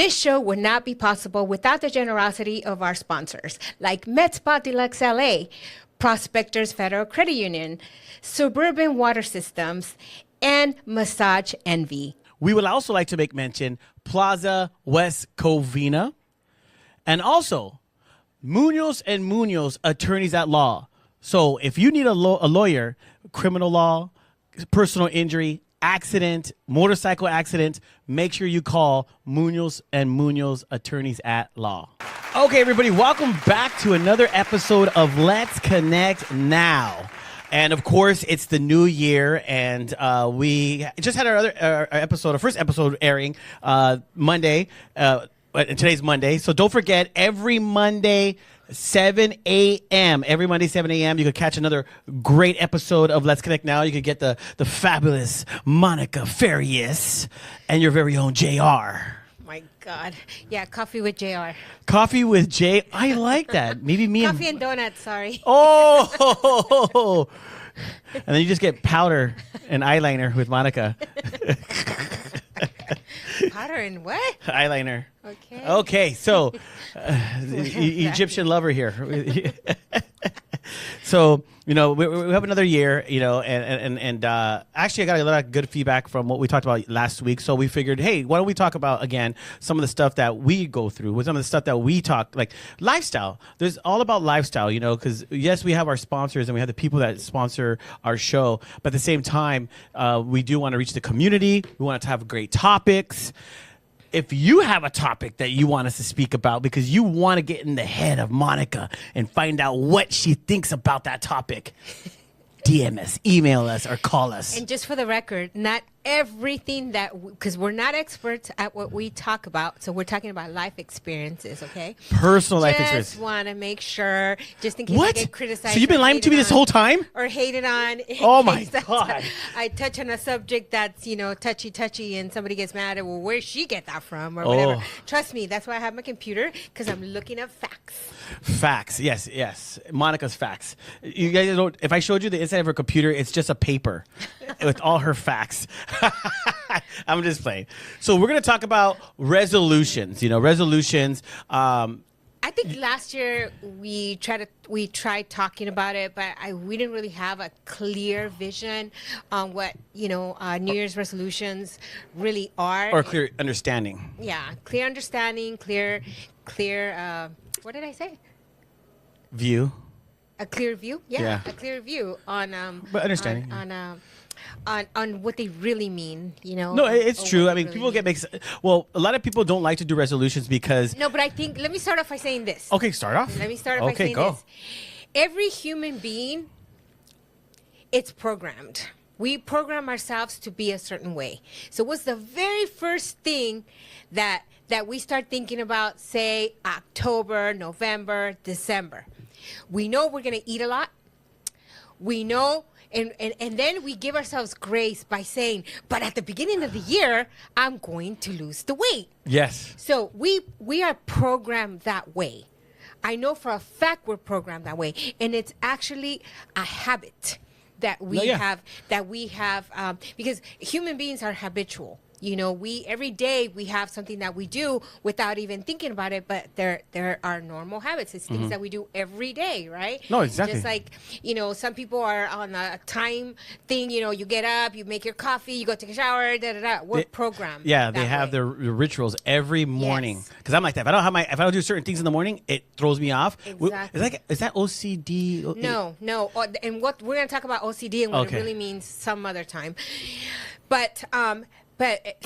This show would not be possible without the generosity of our sponsors, like MedSpa Deluxe LA, Prospectors Federal Credit Union, Suburban Water Systems, and Massage Envy. We would also like to make mention Plaza Westcovina, and also Munoz and Munoz Attorneys at Law. So if you need a lawyer, criminal law, personal injury, accident, motorcycle accident, make sure you call Munoz and Munoz Attorneys at Law. Okay, everybody, welcome back to another episode of Let's Connect Now. And of course, it's the new year, and we just had our first episode airing Monday. And today's Monday, so don't forget, every Monday, 7 a.m. Every Monday, 7 a.m., you could catch another great episode of Let's Connect Now. You could get the fabulous Monica Farias and your very own JR. My God. Yeah, coffee with JR. Coffee with J. I like that. Maybe me Coffee and donuts, sorry. Oh! And then you just get powder and eyeliner with Monica. Powder and what? Eyeliner. Okay. Okay, so Egyptian lover here. So, we have another year, and actually I got a lot of good feedback from what we talked about last week. So we figured, hey, why don't we talk about, again, some of the stuff that we go through, with some of the stuff that we talk, like lifestyle. There's all about lifestyle, because yes, we have our sponsors and we have the people that sponsor our show. But at the same time, we do want to reach the community. We want to have great topics. If you have a topic that you want us to speak about because you want to get in the head of Monica and find out what she thinks about that topic, DM us, email us, or call us. And just for the record, not everything because we're not experts at what we talk about, so we're talking about life experiences, okay? Personal life experience. Just want to make sure, just in case What? I get criticized. So you've been lying to me this whole time? Or hated on. Oh my God. I touch on a subject that's, touchy, and somebody gets mad at, well, where'd she get that from, or whatever. Trust me, that's why I have my computer, because I'm looking up facts. Facts, yes. Monica's facts. You guys don't. If I showed you the inside of her computer, it's just a paper with all her facts. I'm just playing. So we're going to talk about resolutions. Resolutions. I think last year we tried talking about it, but we didn't really have a clear vision on what New Year's resolutions really are, or clear understanding. Yeah, clear understanding, clear. What did I say? View. A clear view. Yeah. A clear view on but understanding on what they really mean. No, it's true. I mean, really people get mixed. Well, a lot of people don't like to do resolutions because. No, but I think let me start off by saying this. Okay, start off. Let me start off by saying this. Every human being, it's programmed. We program ourselves to be a certain way. So what's the very first thing that we start thinking about, say, October, November, December? We know we're going to eat a lot. We know, and then we give ourselves grace by saying, but at the beginning of the year, I'm going to lose the weight. Yes. So we are programmed that way. I know for a fact we're programmed that way. And it's actually a habit that we have, because human beings are habitual. Every day we have something that we do without even thinking about it, but there are normal habits. It's things that we do every day, right? No, exactly. Just like, some people are on a time thing, you get up, you make your coffee, you go take a shower, We're programmed. Yeah, they have their rituals every morning. Because I'm like that. If I don't do certain things in the morning, it throws me off. Exactly. Is that OCD? No. And what we're going to talk about OCD and what it really means some other time. But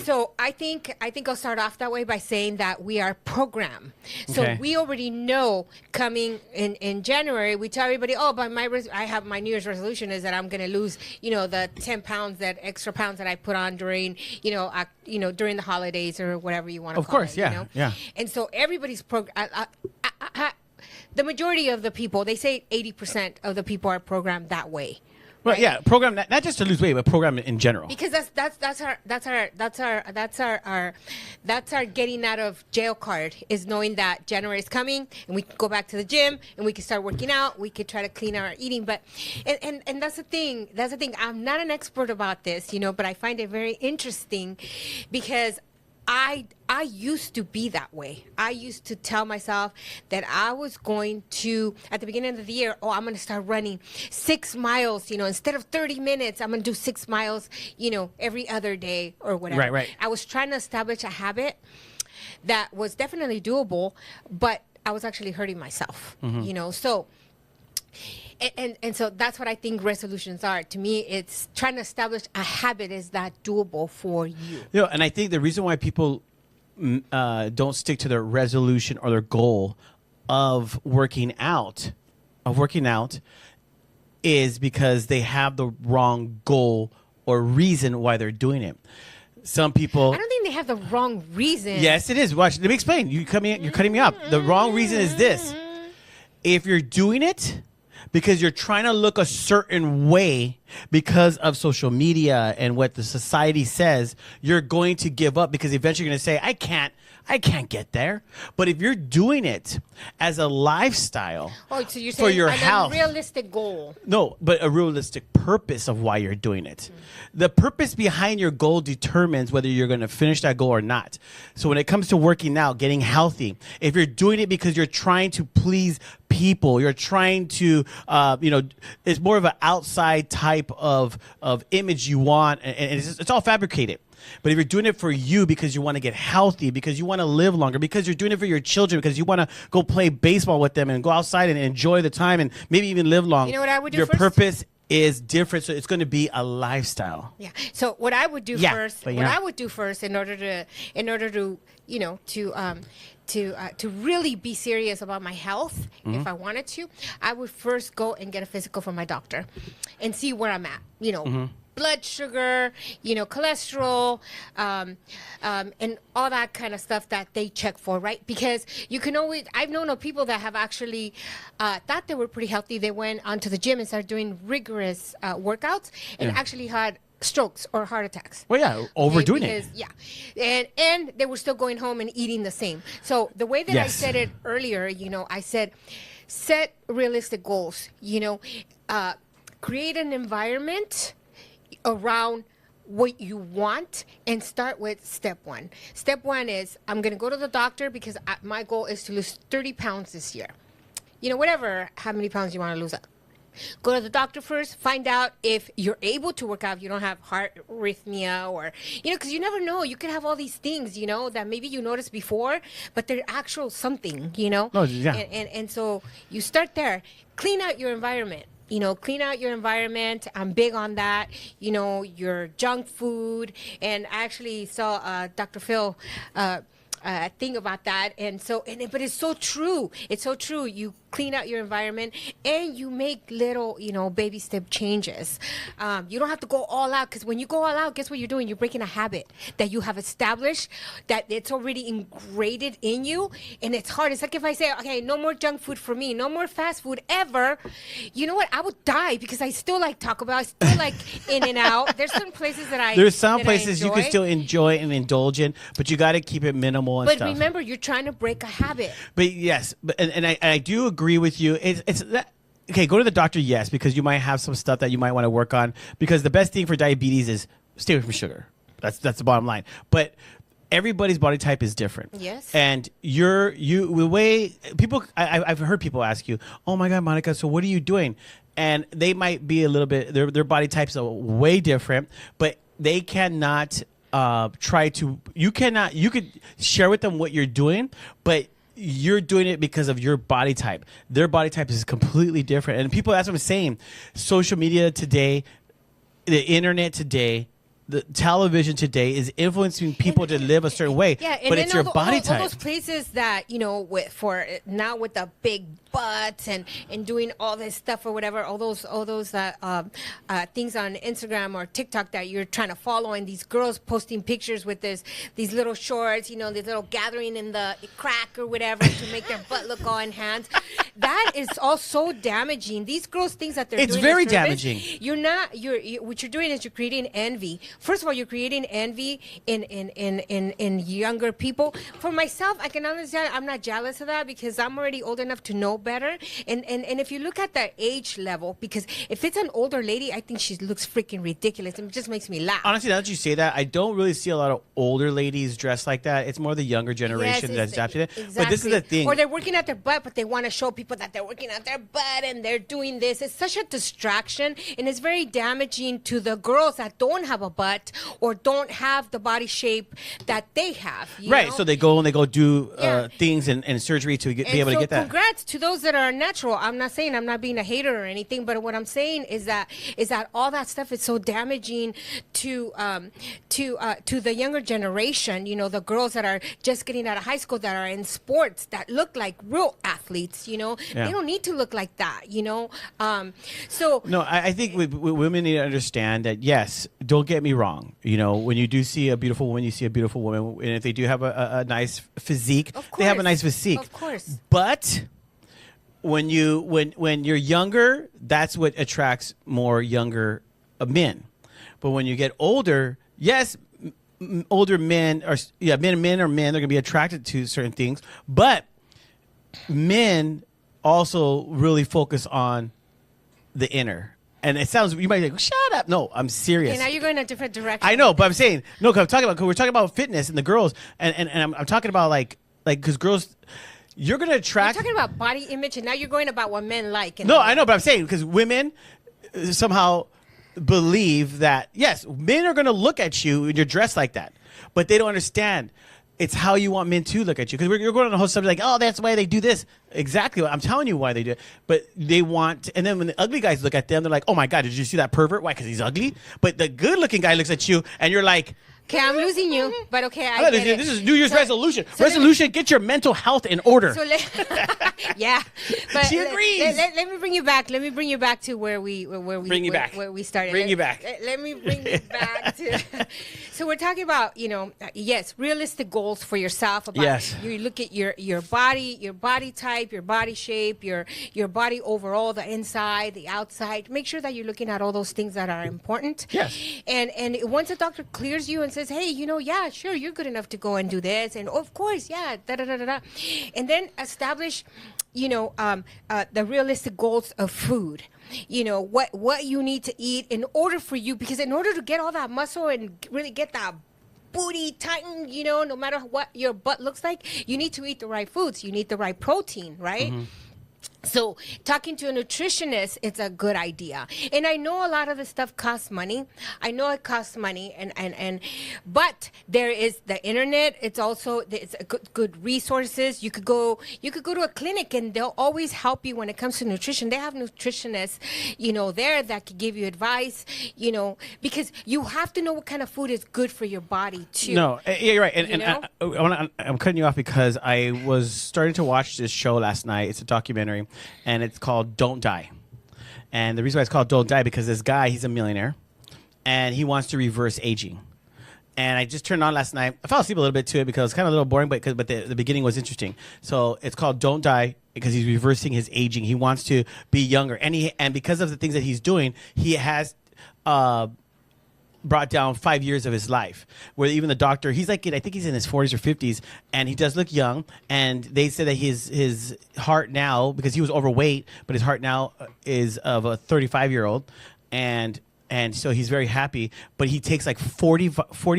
so I think I'll start off that way by saying that we are programmed. So we already know coming in January, we tell everybody, but I have my New Year's resolution is that I'm going to lose, the 10 pounds, that extra pounds that I put on during, during the holidays or whatever you want to call it. Of course, yeah. And so everybody's the majority of the people, they say 80% of the people are programmed that way. Well, right? yeah, program not just to lose weight, but program in general. Because that's our getting out of jail card, is knowing that January is coming and we can go back to the gym and we can start working out. We could try to clean our eating, but and that's the thing. I'm not an expert about this, but I find it very interesting because I used to be that way. I used to tell myself that I was going to, at the beginning of the year, I'm going to start running 6 miles, instead of 30 minutes, I'm going to do 6 miles, every other day or whatever. Right. I was trying to establish a habit that was definitely doable, but I was actually hurting myself, so... And so that's what I think resolutions are. To me, it's trying to establish a habit is that doable for you. And I think the reason why people don't stick to their resolution or their goal of working out is because they have the wrong goal or reason why they're doing it. Some people... I don't think they have the wrong reason. Yes, it is. Watch, let me explain. You're cutting me up. The wrong reason is this. If you're doing it because you're trying to look a certain way because of social media and what the society says, you're going to give up because eventually you're going to say, I can't get there. But if you're doing it as a lifestyle so you're for saying your an health, unrealistic goal. No, but a realistic purpose of why you're doing it. The purpose behind your goal determines whether you're going to finish that goal or not. So when it comes to working out, getting healthy, if you're doing it because you're trying to please people, you're trying to, it's more of an outside type of image you want, and it's all fabricated. But if you're doing it for you because you want to get healthy, because you want to live longer, because you're doing it for your children, because you want to go play baseball with them and go outside and enjoy the time and maybe even live long. You know what I would do your first? Purpose is different, so it's going to be a lifestyle. Yeah. So what I would do first, in order to to really be serious about my health, if I wanted to, I would first go and get a physical from my doctor and see where I'm at. Blood sugar, cholesterol, and all that kind of stuff that they check for, right? Because you can always, I've known of people that have actually thought they were pretty healthy. They went onto the gym and started doing rigorous workouts and actually had strokes or heart attacks. Well, yeah, overdoing it. Yeah. And they were still going home and eating the same. So the way that I said it earlier, I said, set realistic goals, create an environment around what you want and start with step one. Step one is I'm going to go to the doctor because my goal is to lose 30 pounds this year. How many pounds you want to lose. Go to the doctor first, find out if you're able to work out, if you don't have heart arrhythmia or, because you never know. You could have all these things, that maybe you noticed before, but they're actual something, Oh, yeah. And so you start there. Clean out your environment. Clean out your environment. I'm big on that. Your junk food. And I actually saw Dr. Phil thing about that. But it's so true. It's so true. You clean out your environment and you make little, baby step changes. You don't have to go all out, because when you go all out, guess what you're doing? You're breaking a habit that you have established, that it's already ingrained in you, and it's hard. It's like if I say, okay, no more junk food for me, no more fast food ever. You know what? I would die because I still like Taco Bell. I still like In-N-Out. There's some places There's some places you can still enjoy and indulge in, but you got to keep it minimal and stuff. stuff. But remember, you're trying to break a habit. But yes, and I do agree with you. It's that. Okay, go to the doctor, yes, because you might have some stuff that you might want to work on, because the best thing for diabetes is stay away from sugar. That's the bottom line. But everybody's body type is different. Yes. And the way people, I've heard people ask you, oh my God, Monica, so what are you doing? And they might be a little bit, their body types are way different, but they cannot you could share with them what you're doing, but you're doing it because of your body type. Their body type is completely different. And people, that's what I'm saying. Social media today, the internet today, the television today is influencing people to live a certain way. Yeah, and but it's your body type. All those places that, with the big butts and doing all this stuff or whatever, all those things on Instagram or TikTok that you're trying to follow, and these girls posting pictures with these little shorts, this little gathering in the crack or whatever to make their butt look all enhanced. That is all so damaging. These girls' things that they're doing. It's very damaging. What you're doing is you're creating envy first of all, you're creating envy in younger people. For myself, I can understand. I'm not jealous of that because I'm already old enough to know better. And if you look at the age level, because if it's an older lady, I think she looks freaking ridiculous. It just makes me laugh. Honestly, now that you say that, I don't really see a lot of older ladies dressed like that. It's more the younger generation that's adapted it. Exactly. But this is the thing. Or they're working at their butt, but they want to show people that they're working at their butt and they're doing this. It's such a distraction, and it's very damaging to the girls that don't have a butt or don't have the body shape that they have. Right. know? So they go do things and surgery to be able to get that. Congrats to those that are natural. I'm not saying I'm not being a hater or anything, but what I'm saying is that all that stuff is so damaging to the younger generation. You know, the girls that are just getting out of high school that are in sports that look like real athletes. You know, they don't need to look like that. You know, so no, I think women need to understand that. Yes, don't get me wrong. You know, when you do see a beautiful woman, you see a beautiful woman, and if they do have a nice physique, they have a nice physique. Of course. But when you're younger, that's what attracts more younger men. But when you get older, yes, older men are men are men. They're gonna be attracted to certain things, but men also really focus on the inner. And it sounds, you might say, shut up. No, I'm serious. And now you're going a different direction. I know, but I'm saying, no, because we're talking about fitness and the girls, and I'm talking about like, because girls, you're going to attract. You're talking about body image, and now you're going about what men like. No, I know, but I'm saying, because women somehow believe that, yes, men are going to look at you when you're dressed like that, but they don't understand. It's how you want men to look at you. Because you're going on a whole subject like, oh, that's why they do this. Exactly. I'm telling you why they do it. But they want, and then when the ugly guys look at them, they're like, oh my God, did you see that pervert? Why? Because he's ugly? But the good looking guy looks at you and you're like, okay, I'm losing you, but okay, I get it. This is New Year's resolution. Resolution, get your mental health in order. So yeah, but she agrees. Let me bring you back. Let me bring you back to where we started. Bring you back. Let me bring you back to. So we're talking about, you know, yes, realistic goals for yourself. About yes. You look at your body type, your body shape, your body overall, the inside, the outside. Make sure that you're looking at all those things that are important. Yes. And once a doctor clears you and says, hey, you know, yeah, sure, you're good enough to go and do this, and of course, yeah, and then establish, you know, the realistic goals of food. You know, what you need to eat in order for you, because in order to get all that muscle and really get that booty tightened, you know, no matter what your butt looks like, you need to eat the right foods. You need the right protein, right? Mm-hmm. So talking to a nutritionist, it's a good idea. And I know a lot of this stuff costs money. I know it costs money, but there is the internet. It's also, it's a good resources. You could go to a clinic and they'll always help you when it comes to nutrition. They have nutritionists, you know, there that could give you advice, you know, because you have to know what kind of food is good for your body too. No, yeah, you're right. And I'm cutting you off because I was starting to watch this show last night. It's a documentary. And it's called Don't Die. And the reason why it's called Don't Die, because this guy, he's a millionaire, and he wants to reverse aging. And I just turned on last night. I fell asleep a little bit to it because it was kind of a little boring, but the beginning was interesting. So it's called Don't Die because he's reversing his aging. He wants to be younger. And because of the things that he's doing, he has brought down 5 years of his life, where even the doctor, he's like, I think he's in his 40s or 50s, and he does look young. And they said that his heart now, because he was overweight, but his heart now is of a 35-year-old, and so he's very happy. But he takes like 40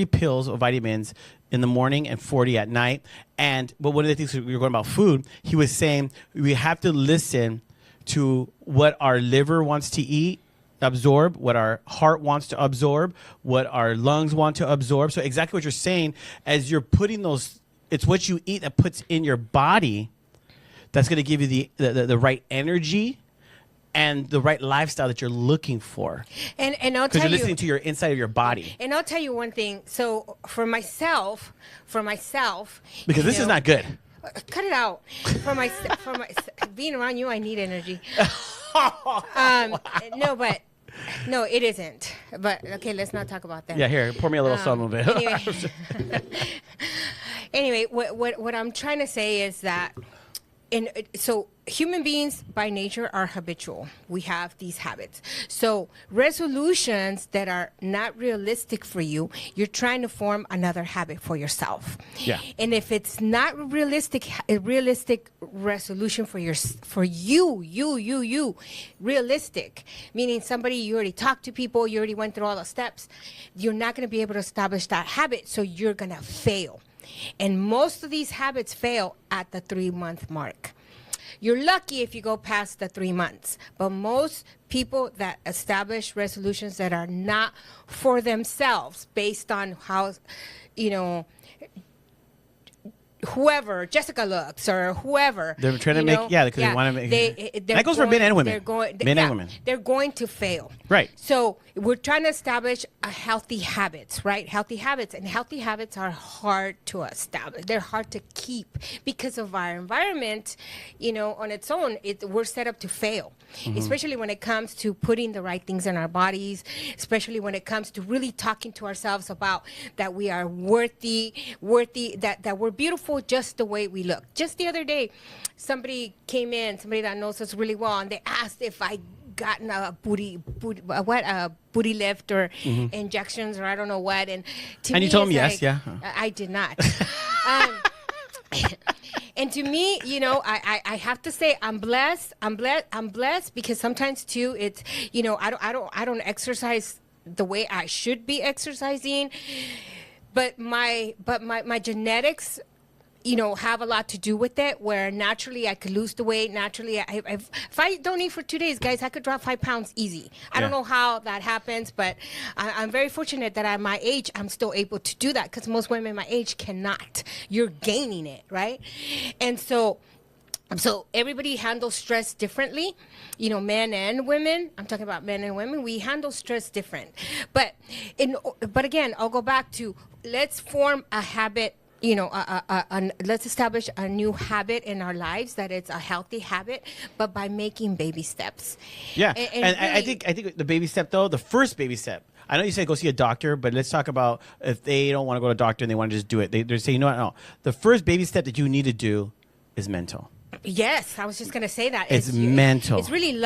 pills of vitamins in the morning and 40 at night. But one of the things we were going about food, he was saying we have to listen to what our liver wants to absorb, what our heart wants to absorb, what our lungs want to absorb. So exactly what you're saying, as you're putting those, it's what you eat that puts in your body that's going to give you the right energy and the right lifestyle that you're looking for. And I'll tell you, because you're listening to your inside of your body. And I'll tell you one thing. So for myself, because this is not good. Cut it out. For my being around you, I need energy. No, it isn't. But okay, let's not talk about that. Yeah, here, pour me a little some of it. Anyway, what I'm trying to say is that so human beings by nature are habitual. We have these habits. So resolutions that are not realistic for you, you're trying to form another habit for yourself. Yeah. And if it's not a realistic resolution for you, realistic, meaning somebody you already talked to people, you already went through all the steps, you're not going to be able to establish that habit. So you're going to fail. And most of these habits fail at the 3-month mark. You're lucky if you go past the 3 months, but most people that establish resolutions that are not for themselves based on how, whoever Jessica looks or whoever they're trying to make because they want to make that goes for men and women. Men and women. They're going to fail. Right. So we're trying to establish a healthy habits, right? Healthy habits, and healthy habits are hard to establish. They're hard to keep because of our environment. On its own, we're set up to fail. Especially when it comes to putting the right things in our bodies, especially when it comes to really talking to ourselves about that we are worthy, that we're beautiful just the way we look. Just the other day, somebody came in, somebody that knows us really well, and they asked if I gotten a booty lift or injections or I don't know what. And you told them yes, yeah. I did not. And to me, I have to say I'm blessed. I'm blessed because sometimes too, it's, I don't exercise the way I should be exercising, but my genetics, have a lot to do with it, where naturally I could lose the weight. Naturally, if I don't eat for 2 days, guys, I could drop 5 pounds easy. I don't know how that happens, but I'm very fortunate that at my age, I'm still able to do that because most women my age cannot. You're gaining it, right? And so everybody handles stress differently, men and women. I'm talking about men and women. We handle stress different. But again, I'll go back to let's form a habit. Let's establish a new habit in our lives that it's a healthy habit, but by making baby steps. Yeah, and really, I think the baby step though, the first baby step. I know you said go see a doctor, but let's talk about if they don't want to go to a doctor and they want to just do it. They're saying, no. The first baby step that you need to do is mental. Yes, I was just going to say that. It's mental. It's really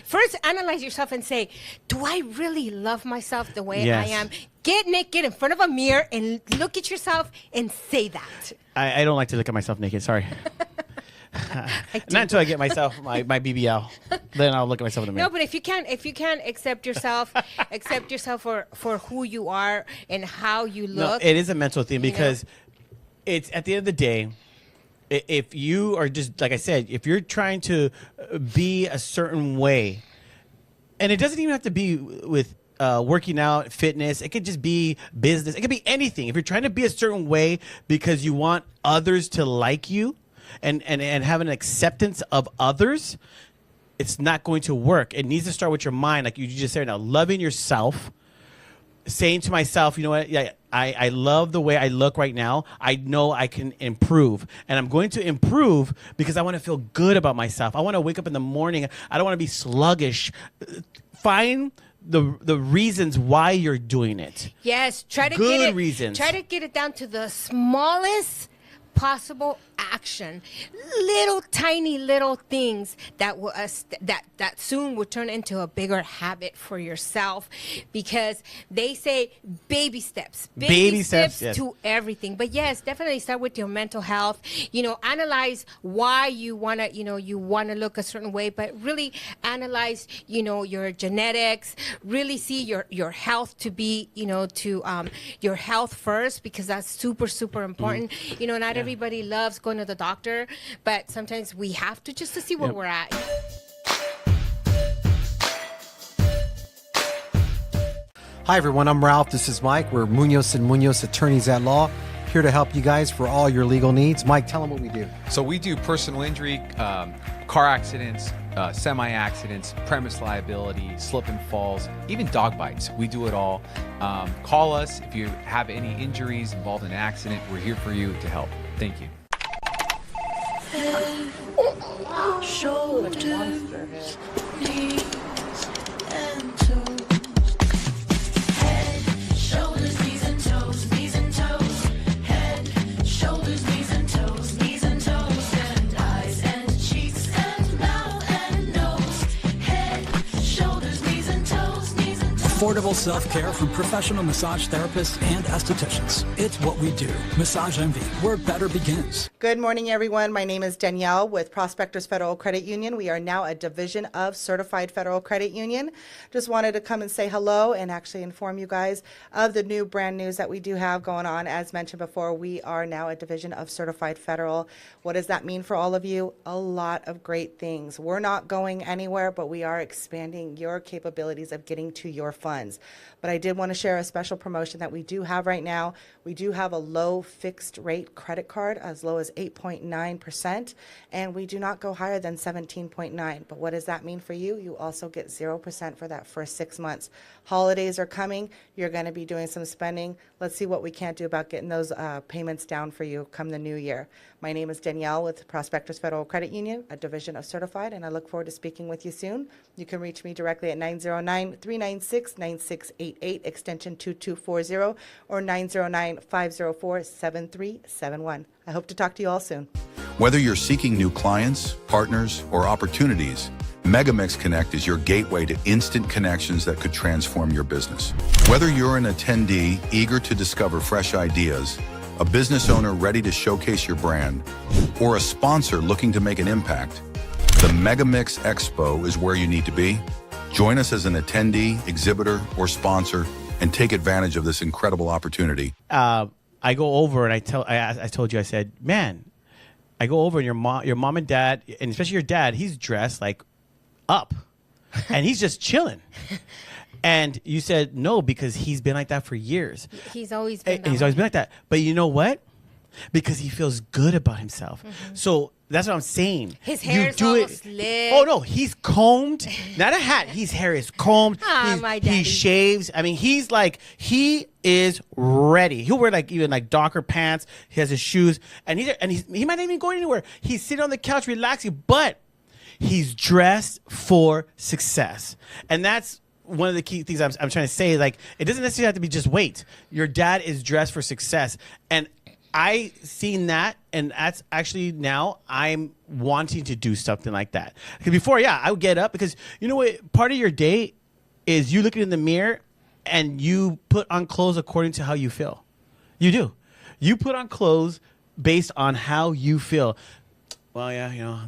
first, analyze yourself and say, do I really love myself the way I am? Get naked in front of a mirror and look at yourself and say that. I don't like to look at myself naked. Sorry. Not until I get myself my BBL. Then I'll look at myself in the mirror. No, but if you can't accept yourself, for who you are and how you look. No, it is a mental thing because it's at the end of the day. If you are just, like I said, if you're trying to be a certain way, and it doesn't even have to be with working out, fitness, it could just be business. It could be anything. If you're trying to be a certain way because you want others to like you and have an acceptance of others, it's not going to work. It needs to start with your mind, like you just said now, loving yourself, saying to myself, you know what, I love the way I look right now. I know I can improve. And I'm going to improve because I want to feel good about myself. I want to wake up in the morning. I don't want to be sluggish. Find the reasons why you're doing it. Yes. Try to get it down to the smallest possible action, tiny little things that will that soon will turn into a bigger habit for yourself, because they say baby steps yes, to everything. But yes, definitely start with your mental health. Analyze why you want to look a certain way, but really analyze your genetics. Really see your health to be your health first, because that's super important. Not everybody loves going to the doctor, but sometimes we have to just to see where we're at. Hi everyone, I'm Ralph. This is Mike. We're Munoz and Munoz Attorneys at Law, here to help you guys for all your legal needs. Mike, tell them what we do. So we do personal injury, car accidents, semi-accidents, premise liability, slip and falls, even dog bites. We do it all. Call us if you have any injuries involved in an accident. We're here for you to help. Thank you. Head, shoulders, knees, and toes. Head, shoulders, knees and toes, knees and toes. Head, shoulders, knees and toes, and eyes and Affordable self-care from professional massage therapists and estheticians. It's what we do. Massage Envy, where better begins. Good morning, everyone. My name is Danielle with Prospectors Federal Credit Union. We are now a division of Certified Federal Credit Union. Just wanted to come and say hello and actually inform you guys of the new brand news that we do have going on. As mentioned before, we are now a division of Certified Federal. What does that mean for all of you? A lot of great things. We're not going anywhere, but we are expanding your capabilities of getting to your funds. But I did want to share a special promotion that we do have right now. We do have a low fixed rate credit card, as low as 8.9%, and we do not go higher than 17.9. But what does that mean for you? You also get 0% for that first 6 months. Holidays are coming. You're going to be doing some spending. Let's see what we can't do about getting those payments down for you come the new year. My name is Danielle with Prospectors Federal Credit Union, a division of Certified, and I look forward to speaking with you soon. You can reach me directly at 909-396-9688, extension 2240, or 909-504-7371. I hope to talk to you all soon. Whether you're seeking new clients, partners, or opportunities, Megamix Connect is your gateway to instant connections that could transform your business. Whether you're an attendee eager to discover fresh ideas, a business owner ready to showcase your brand, or a sponsor looking to make an impact, the Megamix Expo is where you need to be. Join us as an attendee, exhibitor, or sponsor and take advantage of this incredible opportunity. I go over and I told you, I said, man, I go over and your mom and dad, and especially your dad, he's dressed like up and he's just chilling. And you said no, because he's been like that for years. He's always been He's always been like that. But you know what? Because he feels good about himself. So that's what I'm saying. His hair is all slick. Oh, no. He's combed. Not a hat. His hair is combed. My daddy. He shaves. I mean, he is ready. He'll wear even Docker pants. He has his shoes. And he might not even go anywhere. He's sitting on the couch relaxing. But he's dressed for success. And that's one of the key things I'm trying to say. Like, it doesn't necessarily have to be just weight. Your dad is dressed for success. And I seen that, and that's actually now I'm wanting to do something like that. Because before, I would get up, because you know what? Part of your day is you looking in the mirror and you put on clothes according to how you feel. You do. You put on clothes based on how you feel. Well,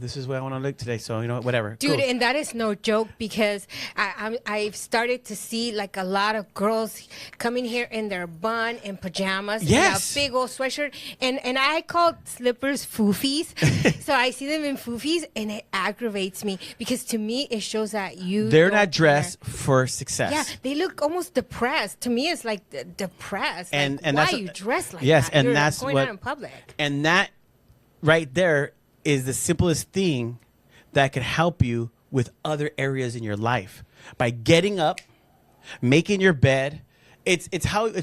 this is what I want to look today, so whatever. Dude, cool. and that is no joke, because I've started to see like a lot of girls coming here in their bun and pajamas, Yes, and a big old sweatshirt, and I call slippers foofies. So I see them in foofies, and it aggravates me, because to me it shows that they're don't not dressed care. for success. Yeah, they look almost depressed. To me, it's like depressed. And why that's you dress like yes, that? and You're that's going what out in public. And that right there is the simplest thing that could help you with other areas in your life. By getting up, making your bed. It's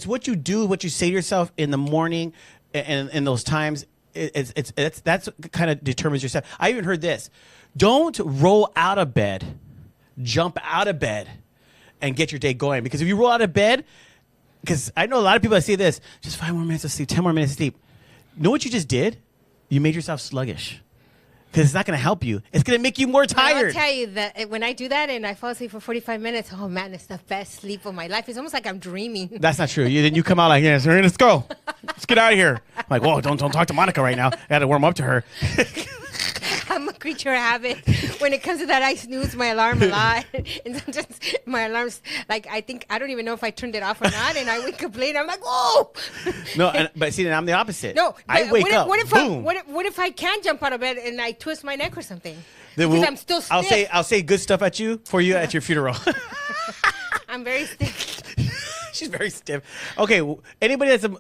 what you do, what you say to yourself in the morning, and in those times. That's kind of determines yourself. I even heard this: don't roll out of bed, jump out of bed, and get your day going. Because if you roll out of bed, because I know a lot of people that say this, just 5 more minutes of sleep, 10 more minutes of sleep. Know what you just did? You made yourself sluggish. Because it's not going to help you. It's going to make you more tired. I'll tell you that when I do that and I fall asleep for 45 minutes, oh man, it's the best sleep of my life. It's almost like I'm dreaming. That's not true. Then you come out like, yes, let's go. Let's get out of here. I'm like, whoa, don't talk to Monica right now. I got to warm up to her. I'm a creature of habit. When it comes to that, I snooze my alarm a lot. And sometimes my alarm's like, I don't even know if I turned it off or not. And I wake up late. I'm like, whoa. No, but see, then I'm the opposite. No, I wake up. What if boom. What if I can't jump out of bed and I twist my neck or something? Then Because I'm still stiff. I'll say good stuff at you at your funeral. I'm very stiff. She's very stiff. Okay, anybody that's a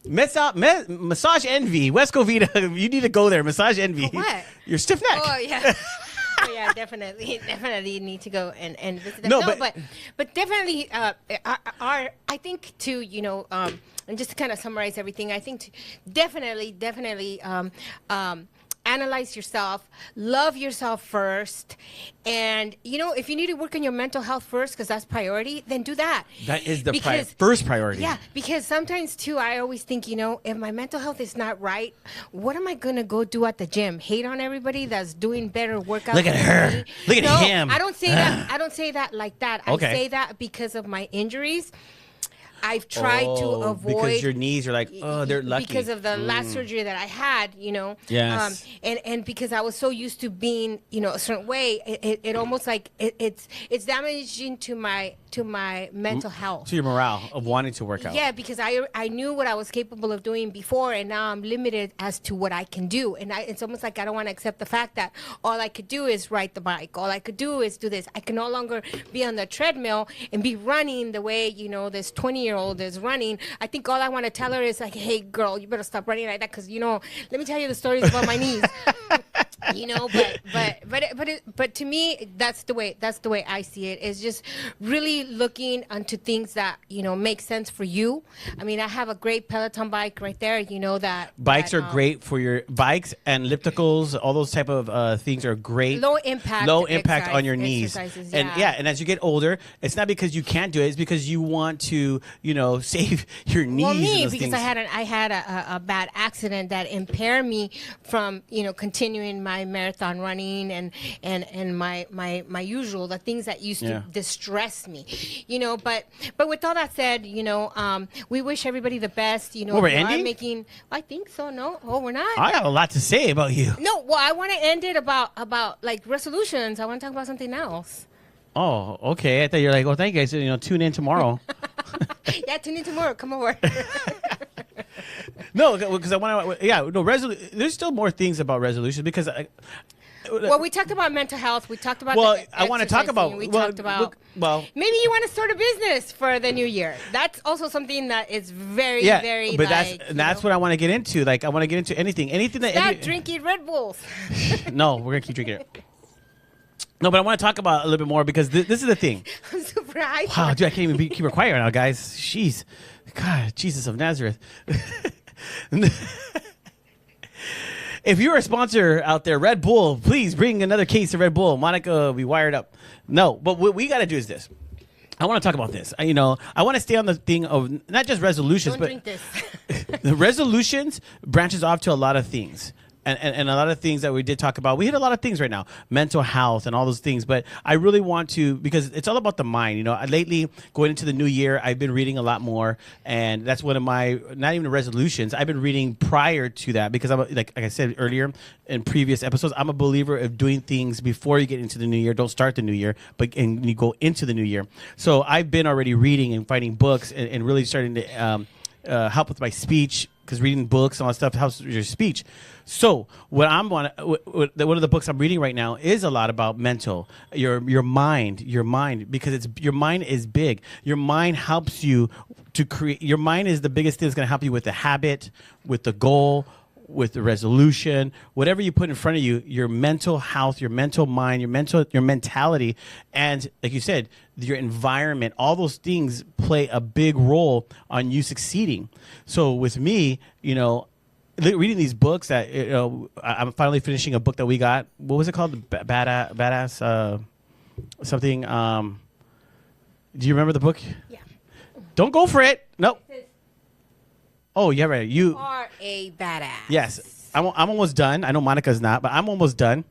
Massage Envy, West Covina, you need to go there. Massage Envy. For what? Your stiff neck. Oh yeah. Oh yeah, definitely need to go and visit them. No, but definitely, I think too. And just to kind of summarize everything, I think definitely, analyze yourself, love yourself first, and if you need to work on your mental health first because that's priority, then do that. That is the first priority. Yeah, because sometimes too, I always think, if my mental health is not right, what am I gonna go do at the gym? Hate on everybody that's doing better workouts? Look at her. Me? Look at no, him. I don't say that. I don't say that like that. Okay. I say that because of my injuries. I've tried to avoid because your knees are like, oh, they're lucky because of the last surgery that I had, Yes. and because I was so used to being, a certain way, it almost like it's damaging to my mental health. to your morale of wanting to work out. Yeah, because I knew what I was capable of doing before, and now I'm limited as to what I can do. And it's almost like I don't want to accept the fact that all I could do is ride the bike. All I could do is do this. I can no longer be on the treadmill and be running the way, this 20-year-old is running. I think all I want to tell her is like, hey, girl, you better stop running like that because, let me tell you the stories about my knees. But to me, that's the way I see it. Is just really looking onto things that make sense for you. I mean, I have a great Peloton bike right there. That Bikes are great for your bikes and ellipticals. All those type of things are great. Low impact on your knees. And as you get older, it's not because you can't do it. It's because you want to, save your knees. Well, me, and those because things. I had a bad accident that impaired me from continuing my marathon running and my usual, the things that used to distress me, but with all that said, we wish everybody the best. We're ending? I think so. No, we're not. I have a lot to say about you. No, well, I want to end it about like resolutions. I want to talk about something else. Oh, okay. I thought you were like, oh, thank you guys. Tune in tomorrow. Yeah, tune in tomorrow. Come over. No, because I want to. Yeah, no. There's still more things about resolutions because. Well, we talked about mental health. We talked about. Well, I want to talk about. We talked about. Maybe you want to start a business for the new year. That's also something that is very, very. But that's what I want to get into. Like, I want to get into anything that. Stop drinking Red Bulls. No, we're gonna keep drinking it. No, but I want to talk about it a little bit more because this is the thing. I'm super high. Wow, dude, I can't even keep her quiet right now, guys. Jeez, God, Jesus of Nazareth. If you're a sponsor out there, Red Bull, please bring another case of Red Bull. Monica, we wired up. No, but what we got to do is this. I want to talk about this. I want to stay on the thing of not just resolutions, Don't drink but this. the resolutions branches off to a lot of things. And a lot of things that we did talk about. We hit a lot of things right now, mental health and all those things. But I really want to, because it's all about the mind. Lately, going into the new year, I've been reading a lot more. And that's one of my, not even resolutions, I've been reading prior to that. Because I'm like I said earlier in previous episodes, I'm a believer of doing things before you get into the new year. Don't start the new year, and you go into the new year. So I've been already reading and finding books and really starting to help with my speech. Because reading books and all that stuff helps your speech. So one of the books I'm reading right now is a lot about mental, your mind, because your mind is big. Your mind helps you to create. Your mind is the biggest thing that's going to help you with the habit, with the goal, with the resolution, whatever you put in front of you. Your mental health, your mental mind, your mentality, and like you said, your environment. All those things play a big role on you succeeding. So with me, reading these books that I'm finally finishing a book that we got. What was it called? Badass something. Do you remember the book? Yeah. Don't go for it. No. Oh yeah, right. You are a badass. Yes, I'm almost done. I know Monica's not, but I'm almost done.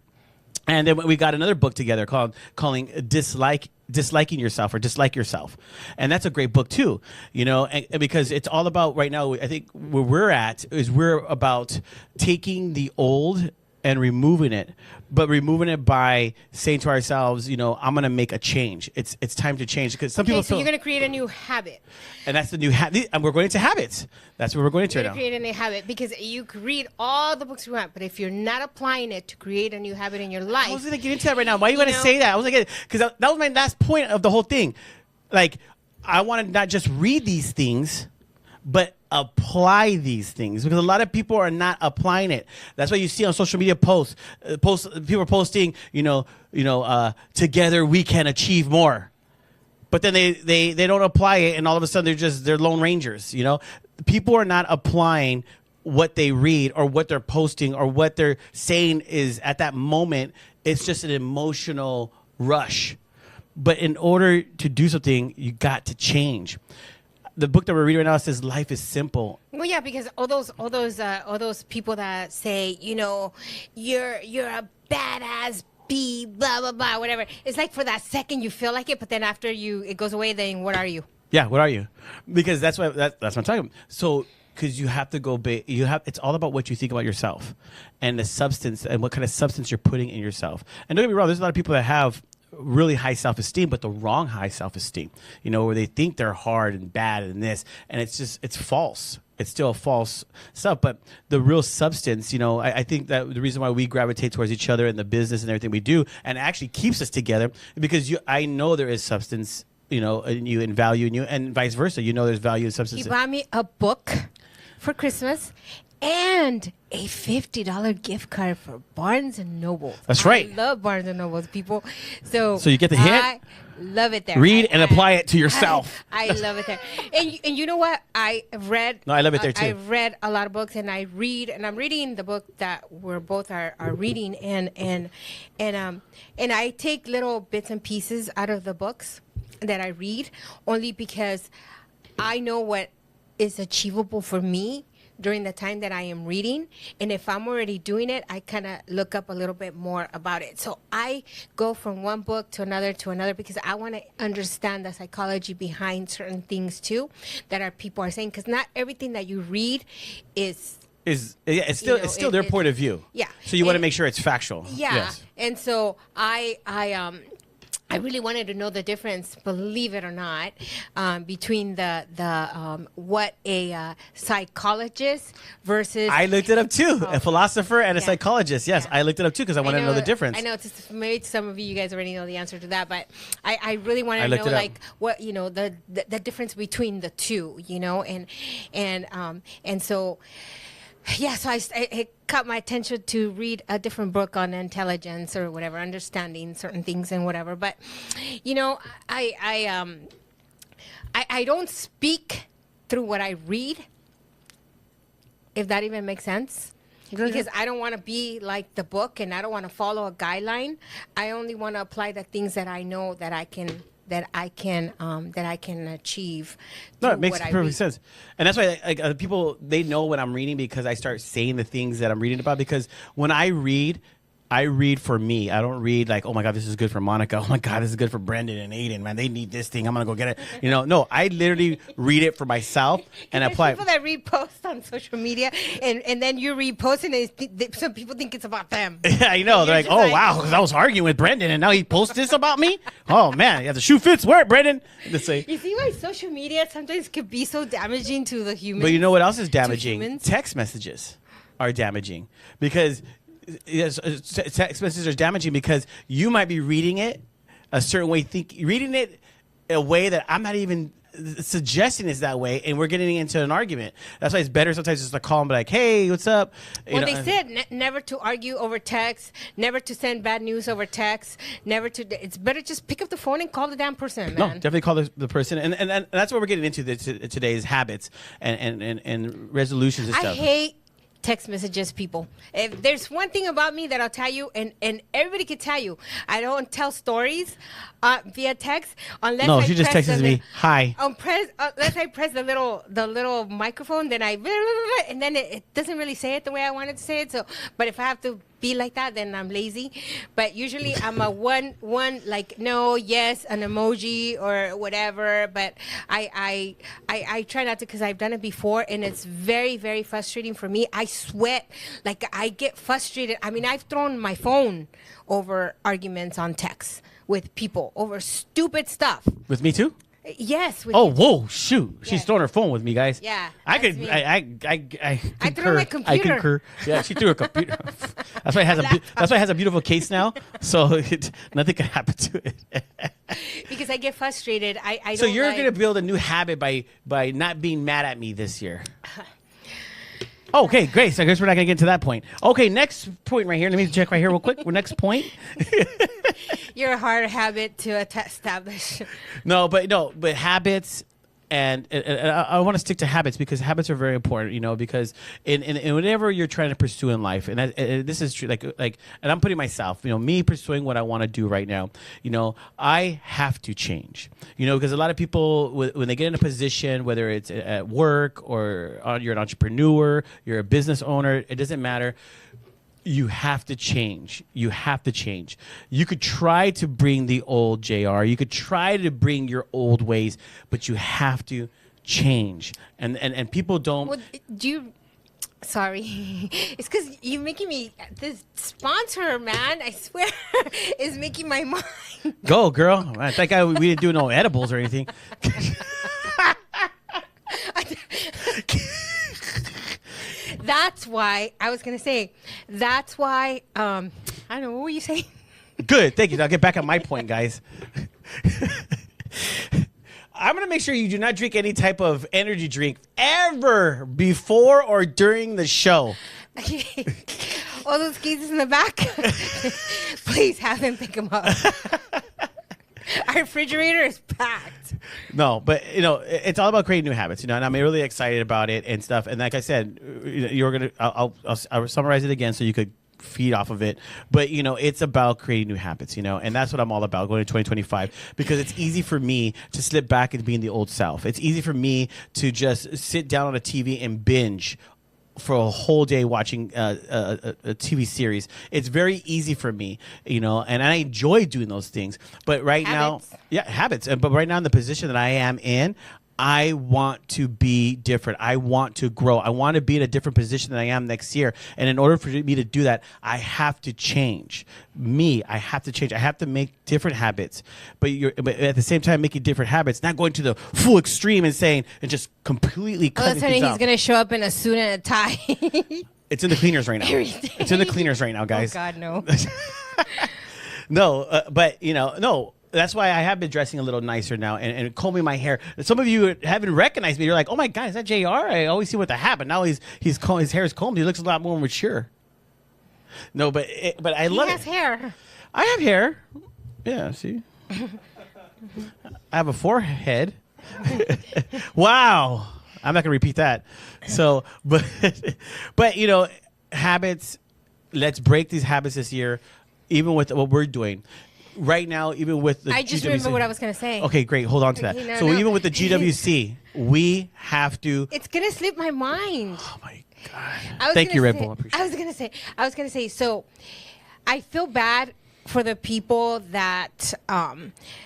And then we got another book together calling disliking yourself or dislike yourself, and that's a great book too. And because it's all about right now. I think where we're at is we're about taking the old and removing it, but removing it by saying to ourselves, I'm going to make a change. It's time to change because some people. So you're going to create a new habit, and that's the new habit. And we're going into habits. That's what we're going into right now. Create a new habit because you could read all the books you want, but if you're not applying it to create a new habit in your life, I was going to get into that right now. Why are you going to say that? I was like, because that was my last point of the whole thing. Like, I want to not just read these things, but apply these things, because a lot of people are not applying it. That's why you see on social media posts people are posting, together we can achieve more, but then they don't apply it, and all of a sudden they're Lone Rangers. People are not applying what they read or what they're posting or what they're saying is at that moment, it's just an emotional rush. But in order to do something, you got to change. The book that we're reading right now says life is simple. Well, yeah, because all those people that say, you know, you're a badass bee, blah blah blah, whatever. It's like for that second you feel like it, but then after it goes away, then what are you? Yeah, what are you? Because that's what I'm talking about. So, because you have to go it's all about what you think about yourself and the substance and what kind of substance you're putting in yourself. And don't get me wrong, there's a lot of people that have really high self-esteem, but the wrong high self-esteem, you know, where they think they're hard and bad and this, and it's false. It's still a false stuff, but the real substance, you know, I think that the reason why we gravitate towards each other in the business and everything we do, and actually keeps us together, because I know there is substance, you know, in you and value in you, and vice versa. You know, there's value and substance. He bought me a book for Christmas and a $50 gift card for Barnes and Noble. That's right. I love Barnes and Noble, people. So you get the hint. I love it there. Read and apply it to yourself. I love it there. And you know what? I read. No, I love it there too. I read a lot of books, and I'm reading the book that we're both are reading, and I take little bits and pieces out of the books that I read, only because I know what is achievable for me during the time that I am reading. And if I'm already doing it, I kind of look up a little bit more about it. So I go from one book to another because I want to understand the psychology behind certain things too that people are saying, because not everything that you read is it's still their point of view. Yeah. So you want to make sure it's factual. Yeah. Yes. And so I really wanted to know the difference, believe it or not, between the what a psychologist versus. I looked it up too. A philosopher and a psychologist. Yes, I looked it up too because I wanted to know the difference. I know maybe some of you guys already know the answer to that, but I really wanted to know like what the difference between the two, you know, and so. Yeah, so it caught my attention to read a different book on intelligence or whatever, understanding certain things and whatever. But, you know, I don't speak through what I read, if that even makes sense. Because I don't want to be like the book, and I don't want to follow a guideline. I only want to apply the things that I know that I can achieve. No, it makes perfect sense, and that's why people, they know when I'm reading, because I start saying the things that I'm reading about. Because when I read for me. I don't read like, oh my God, this is good for Monica. Oh my God, this is good for Brendan and Aiden. Man, they need this thing. I'm gonna go get it. You know, no, I literally read it for myself and apply. People that repost on social media and then you repost and some people think it's about them. Yeah, I know. They're like, oh wow, because I was arguing with Brendan and now he posts this about me. Oh man, yeah, the shoe fits. Where, Brendan? You see why social media sometimes could be so damaging to the human. But you know what else is damaging? Text messages are damaging because. Yes, text messages are damaging because you might be reading it a certain way, reading it a way that I'm not even suggesting is that way, and we're getting into an argument. That's why it's better sometimes just to call and be like, hey, what's up? They said never to argue over text, never to send bad news over text, it's better just pick up the phone and call the damn person, man. No, definitely call the person. And that's what we're getting into today's habits and resolutions and stuff. I hate text messages, people. If there's one thing about me that I'll tell you, and everybody can tell you, I don't tell stories via text unless she just texts me, hi. Unless I press the little microphone, then and then it doesn't really say it the way I wanted to say it. So, but if I have to be like that, then I'm lazy. But usually I'm a one like no, yes, an emoji or whatever. But I try not to, because I've done it before and it's very, very frustrating for me. I sweat, like I get frustrated. I mean, I've thrown my phone over arguments on text with people over stupid stuff. With me too? Yes. Whoa, shoot. Yeah. She's throwing her phone with me, guys. Yeah. I threw my computer. I concur. Yeah, she threw her computer. That's why it has a beautiful case now. So nothing can happen to it. Because I get frustrated. So you're going to build a new habit by not being mad at me this year. Okay, great. So I guess we're not going to get to that point. Okay, next point right here. Let me check right here real quick. Next point. You're a hard habit to establish. But habits and I want to stick to habits because habits are very important, you know, because in whatever you're trying to pursue in life, and this is true, like, and I'm putting myself, you know, me pursuing what I want to do right now, you know, I have to change, you know, because a lot of people, when they get in a position, whether it's at work or you're an entrepreneur, you're a business owner, it doesn't matter. You have to change. You have to change. You could try to bring the old JR. You could try to bring your old ways, but you have to change. And people don't. Well, do you? Sorry, it's because you're making me this sponsor, man. I swear, is making my mind. Go, girl. I think we didn't do no edibles or anything. That's why I was gonna say. That's why. I don't know. What were you saying? Good. Thank you. I'll get back on my point, guys. I'm going to make sure you do not drink any type of energy drink ever before or during the show. All those cases in the back, please have him pick them up. Our refrigerator is packed. No, but you know, it's all about creating new habits, you know, and I'm really excited about it and stuff. And like I said, you're gonna, I'll summarize it again so you could feed off of it. But you know, it's about creating new habits, you know, and that's what I'm all about going to 2025, because it's easy for me to slip back into being the old self. It's easy for me to just sit down on a TV and binge for a whole day watching a TV series. It's very easy for me, you know, and I enjoy doing those things. But right Habits. now, yeah, habits. But right now, in the position that I am in, I want to be different. I want to grow. I want to be in a different position than I am next year. And in order for me to do that, I have to change. I have to change. I have to make different habits. But at the same time, making different habits, not going to the full extreme and saying and just completely All of cutting a sudden, things he's off. gonna show up in a suit and a tie. It's in the cleaners right now. Everything. It's in the cleaners right now, guys. Oh God, no. No, but you know, no. That's why I have been dressing a little nicer now and combing my hair. Some of you haven't recognized me. You're like, "Oh my God, is that JR? I always see with the hat, but now his hair is combed. He looks a lot more mature." No, but I love He has it. hair. I have hair. Yeah, see, I have a forehead. Wow, I'm not gonna repeat that. So, but you know, habits. Let's break these habits this year, even with what we're doing. Right now, even with the I just GWC. remember what I was gonna say. Okay, great. Hold on to that. Okay, no, so no. even with the GWC, we have to. It's gonna slip my mind. Oh my God! I was Thank gonna you, Red say- Bull. I appreciate it. I was gonna say. So, I feel bad for the people that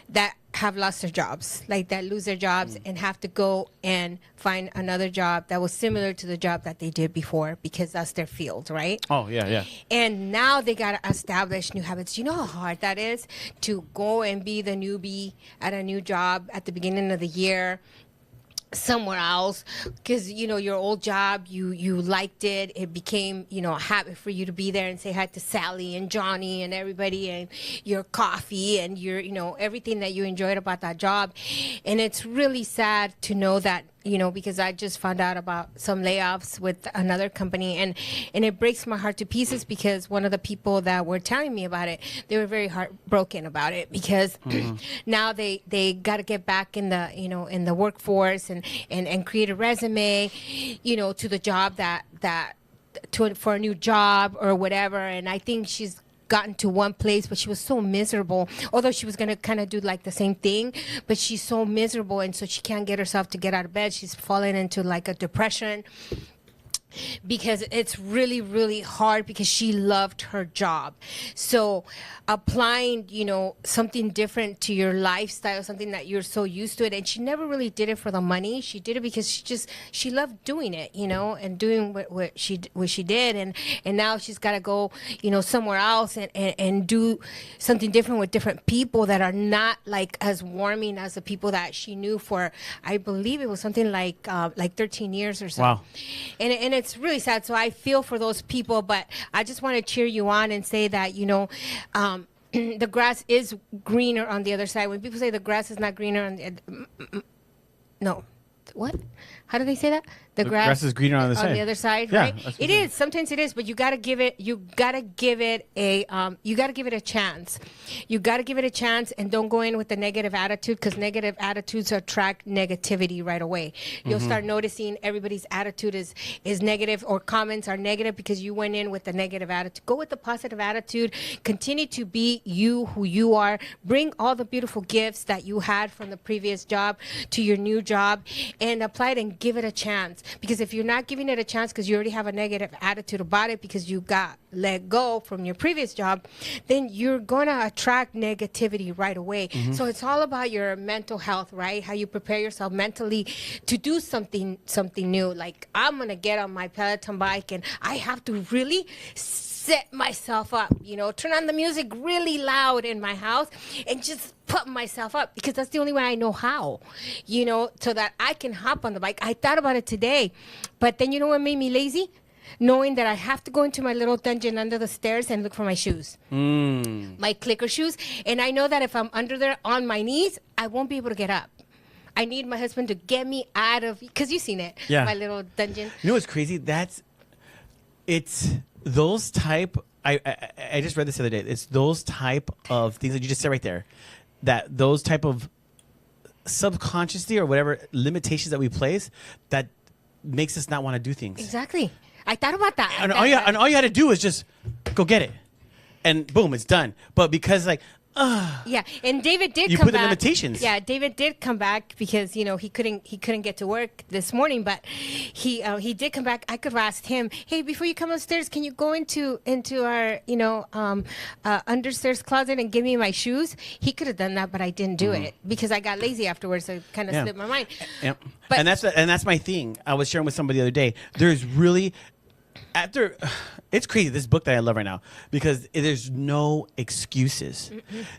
that have lost their jobs, like that lose their jobs and have to go and find another job that was similar to the job that they did before, because that's their field, right? Oh yeah, yeah. And now they got to establish new habits. You know how hard that is to go and be the newbie at a new job at the beginning of the year somewhere else, because you know your old job, you liked it became, you know, a habit for you to be there and say hi to Sally and Johnny and everybody, and your coffee and your, you know, everything that you enjoyed about that job. And it's really sad to know that, you know, because I just found out about some layoffs with another company, and it breaks my heart to pieces, because one of the people that were telling me about it, they were very heartbroken about it, because now they got to get back in the, you know, in the workforce and create a resume, you know, to the job for a new job or whatever. And I think she's gotten to one place, but she was so miserable, although she was going to kind of do like the same thing, but she's so miserable, and so she can't get herself to get out of bed. She's fallen into like a depression, because it's really, really hard, because she loved her job. So applying, you know, something different to your lifestyle, something that you're so used to it. And she never really did it for the money. She did it because she loved doing it, you know, and doing what she did. And now she's got to go, you know, somewhere else and do something different with different people that are not like as warming as the people that she knew for, I believe it was something like 13 years or so. Wow. And it's really sad. So I feel for those people, but I just want to cheer you on and say that, you know, the grass is greener on the other side. When people say the grass is not greener on the, no, what? How do they say that? The grass is greener on the side. On the other side, Yeah, right? that's what It it is. Sometimes it is, but you gotta give it a chance. You gotta give it a chance, and don't go in with a negative attitude, because negative attitudes attract negativity right away. You'll start noticing everybody's attitude is negative, or comments are negative because you went in with a negative attitude. Go with the positive attitude. Continue to be you, who you are. Bring all the beautiful gifts that you had from the previous job to your new job, and apply it and give it a chance. Because if you're not giving it a chance because you already have a negative attitude about it because you got let go from your previous job, then you're going to attract negativity right away. So it's all about your mental health, right? How you prepare yourself mentally to do something new. Like, I'm going to get on my Peloton bike and I have to really set myself up, turn on the music really loud in my house and just put myself up, because that's the only way I know how, so that I can hop on the bike. I thought about it today, but then you know what made me lazy? Knowing that I have to go into my little dungeon under the stairs and look for my shoes, my clicker shoes. And I know that if I'm under there on my knees, I won't be able to get up. I need my husband to get me out of, because you've seen it, my little dungeon. You know what's crazy? It's those type. I just read this the other day. It's those type of things that you just said right there. That those type of subconsciously or whatever limitations that we place that makes us not want to do things. Exactly. I thought about that. And all you had to do is just go get it, and boom, it's done. But because yeah, and David did you come put the back. limitations. Yeah, David did come back because he couldn't get to work this morning, but he did come back. I could have asked him, hey, before you come upstairs, can you go into our understairs closet and give me my shoes? He could have done that, but I didn't do it because I got lazy afterwards. So it kind of slipped my mind. Yep. But- and that's my thing. I was sharing with somebody the other day. There's really it's crazy, this book that I love right now, because there's no excuses.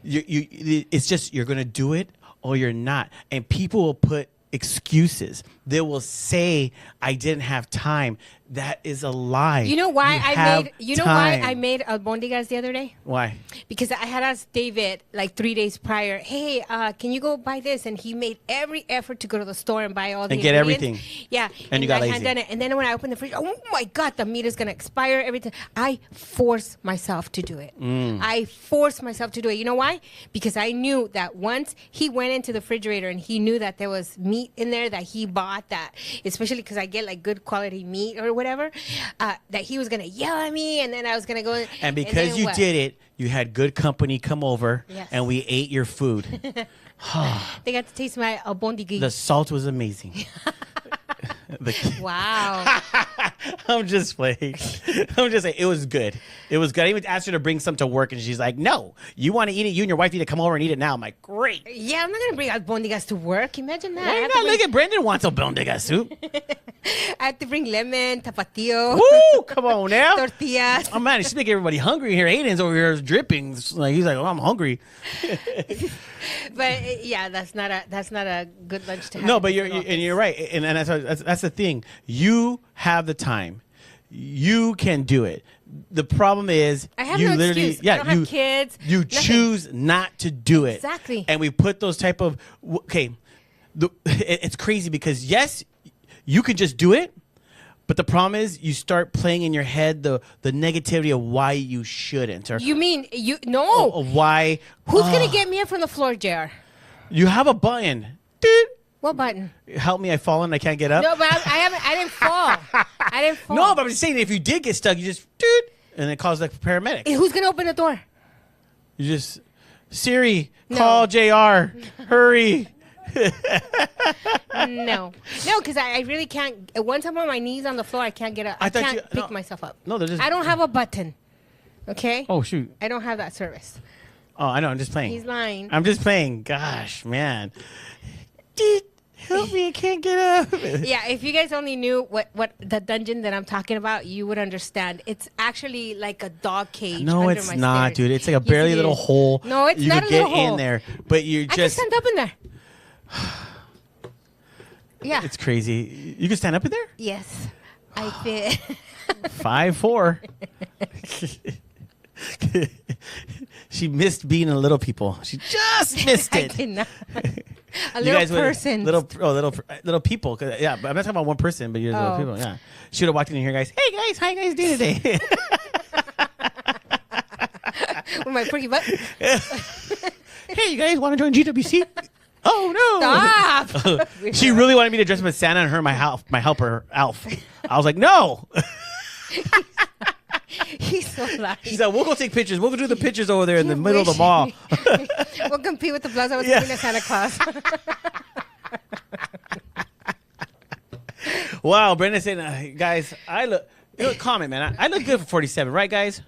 It's just you're gonna do it or you're not, and people will put excuses. They will say, I didn't have time. That is a lie. You know why why I made albondigas the other day? Why? Because I had asked David like 3 days prior, hey, can you go buy this? And he made every effort to go to the store and buy all the And get ingredients. everything. Yeah. And you got I lazy. had done it. And then when I opened the fridge, oh my God, the meat is going to expire, everything. I forced myself to do it. I forced myself to do it. You know why? Because I knew that once he went into the refrigerator and he knew that there was meat in there that he bought, that, especially because I get like good quality meat or whatever, that he was going to yell at me, and then I was going to go. And because you did it, you had good company come over, Yes. and we ate your food. They got to taste my albondigas. The salt was amazing. Wow. I'm just playing. I'm just saying, it was good. It was good. I even asked her to bring some to work, and she's like, no, you want to eat it? You and your wife need to come over and eat it now. I'm like, great. Yeah, I'm not going to bring albondigas to work. Imagine that. Why I you have to not bring- look at Brendan wants a bondiga soup. I have to bring lemon, tapatio, Woo, come on now. tortillas. Oh man, she's making everybody hungry here. Aiden's over here dripping. Like he's like, oh, I'm hungry. But yeah, that's not a good lunch to have. No, in but this you're little and you're right, and that's the thing. You have the time. You can do it. The problem is I have you no literally, excuse. I don't have kids, You nothing. choose not to do it. Exactly. And we put those type of it's crazy because yes, you could just do it, but the problem is you start playing in your head the negativity of why you shouldn't, or You mean you? No. of why. Who's gonna get me up from the floor, JR? You have a button, dude. What button? Help me! I've fallen. I can't get up. No, but I didn't fall. I didn't fall. No, but I'm just saying, if you did get stuck, you just, dude, and it calls the paramedic. Who's gonna open the door? You just, Siri, No. call JR, hurry. No, because I really can't. Once I'm on my knees on the floor, I can't get up. I thought can't you- pick no. myself up. No, they're just. I don't have a button. Okay. Oh shoot! I don't have that service. Oh, I know. I'm just playing. He's lying. I'm just playing. Gosh, man. Dude, help me! I can't get up. Yeah, if you guys only knew what the dungeon that I'm talking about, you would understand. It's actually like a dog cage. No, under it's my not, stairs. dude. It's like a Yes, barely it little is. hole. No, it's you not could a get little hole. in there, but you're I can just. stand up in there. Yeah. It's crazy. You can stand up in there. Yes. I fit. 5'4". She missed being a little people. She just missed I it. did not. A You little guys would- person. little people. Yeah, but I'm not talking about one person, but you're little Oh. people. Yeah, she would have walked in here, guys. Hey guys, how you guys doing today? With my pretty butt. Hey, you guys want to join GWC? Oh no! Stop. She really wanted me to dress up as Santa and her my helper Alf. I was like, no. He's so loud. She said, we'll go take pictures. We'll go do the pictures over there in the middle of the mall. We'll compete with the Plaza with Yeah. Santa Claus. Wow, Brenda said, guys, I look. Comment, man. I look good for 47, right, guys?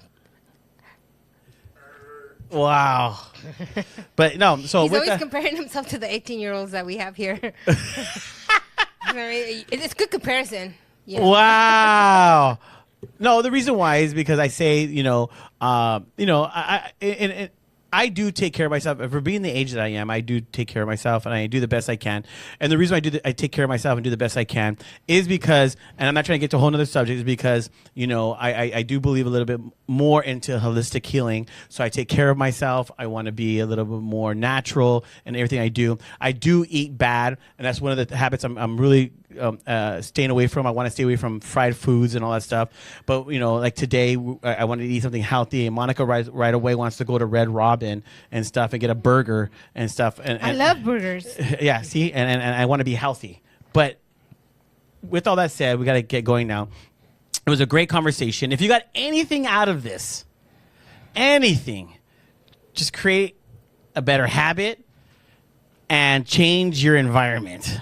Wow. But no, so He's with always the, comparing himself to the 18-year-olds that we have here. I mean, it's good comparison. You know? wow. No, the reason why is because I say, I do take care of myself. For being the age that I am, I do take care of myself, and I do the best I can. And the reason I take care of myself and do the best I can is because, and I'm not trying to get to a whole other subject, is because I do believe a little bit more into holistic healing. So I take care of myself. I want to be a little bit more natural in everything I do. I do eat bad, and that's one of the habits I'm really staying away from. I want to stay away from fried foods and all that stuff. But like today, I wanted to eat something healthy, and Monica right away wants to go to Red Robin and stuff and get a burger and stuff. And I love burgers. yeah, see, and I want to be healthy. But with all that said, we got to get going now. It was a great conversation. If you got anything out of this, anything, just create a better habit and change your environment.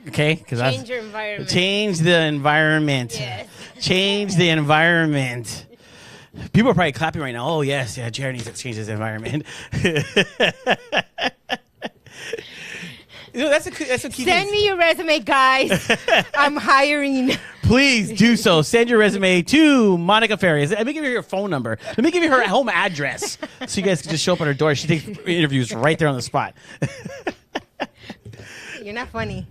Okay? Change your environment. Change the environment. Yes. Change the environment. People are probably clapping right now. Oh, yes. Yeah, Jared needs to change his environment. That's a key Send thing. me your resume, guys. I'm hiring. Please do so. Send your resume to Monica Farias. Let me give you her phone number. Let me give you her home address so you guys can just show up at her door. She takes interviews right there on the spot. You're not funny.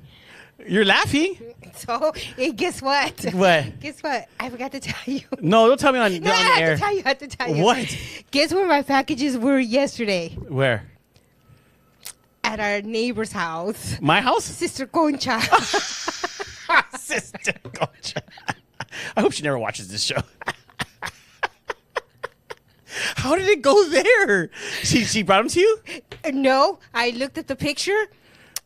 You're laughing? So, hey, guess what? What? Guess what? I forgot to tell you. No, don't tell me on No, the I have air. to tell you. I have to tell you. What? Guess where my packages were yesterday? Where? At our neighbor's house. My house? Sister Concha. Sister Concha. I hope she never watches this show. How did it go there? She brought them to you? No, I looked at the picture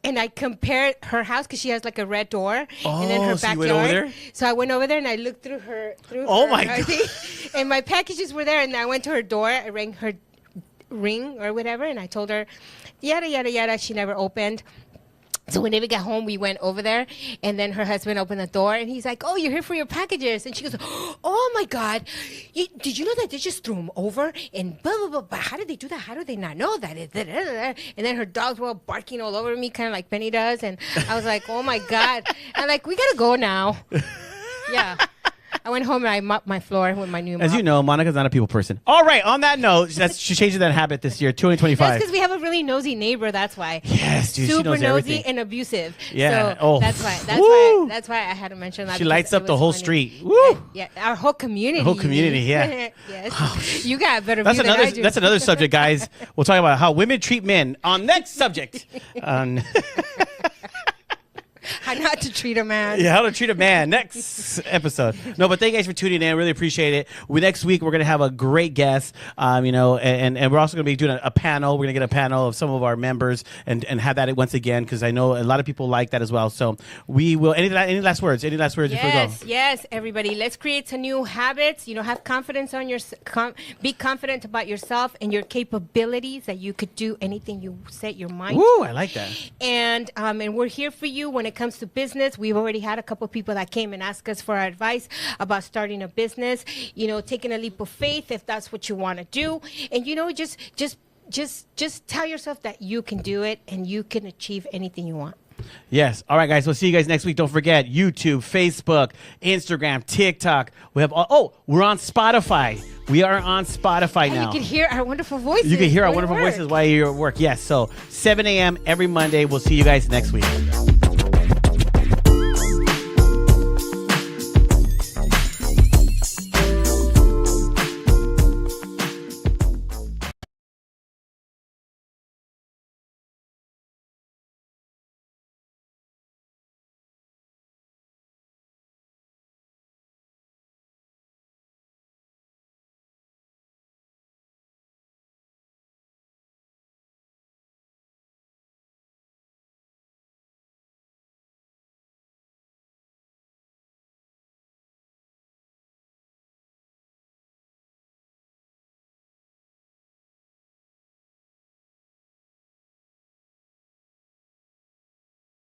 and I compared her house because she has like a red door and then her so you backyard. went over there? So I went over there and I looked through her. Oh my her God. thing, and my packages were there. And I went to her door. I rang her ring or whatever, and I told her, yada yada yada. She never opened. So when we got home, we went over there, and then her husband opened the door, and he's like, "Oh, you're here for your packages." And she goes, "Oh my God, did you know that they just threw them over and blah blah blah? But how did they do that? How do they not know that?" And then her dogs were all barking all over me, kind of like Penny does, and I was like, "Oh my God!" I'm like, "We gotta go now." Yeah. I went home and I mopped my floor with my new mop. As you know, Monica's not a people person. All right, on that note, she changed that habit this year, 2025. That's because we have a really nosy neighbor. That's why. Yes, dude, she Super knows nosy everything. and abusive. Yeah. So Oh. that's why. Woo. That's why I had to mention that. She because lights it up the was whole funny. street. Woo. Yeah, our whole community. The whole community, you mean. yeah. Yes. You got a better That's view than I another. do. That's another subject, guys. We'll talk about how women treat men on next subject. How not to treat a man. Yeah, how to treat a man. Next episode. No, but thank you guys for tuning in. I really appreciate it. Next week we're gonna have a great guest. And we're also gonna be doing a panel. We're gonna get a panel of some of our members and have that once again because I know a lot of people like that as well. So we will. Any last words? Any last words before we go? Yes, everybody. Let's create some new habits. Have confidence on your. Be confident about yourself and your capabilities that you could do anything you set your mind. Woo! to. I like that. And we're here for you when it comes to business. We've already had a couple people that came and asked us for our advice about starting a business. Taking a leap of faith if that's what you want to do, and just tell yourself that you can do it and you can achieve anything you want. Yes. All right, guys. We'll see you guys next week. Don't forget YouTube, Facebook, Instagram, TikTok. We have. We're on Spotify. We are on Spotify And now. you can hear our wonderful voices. You can hear our while you wonderful work. voices while you're at work. Yes. So 7 a.m. every Monday. We'll see you guys next week.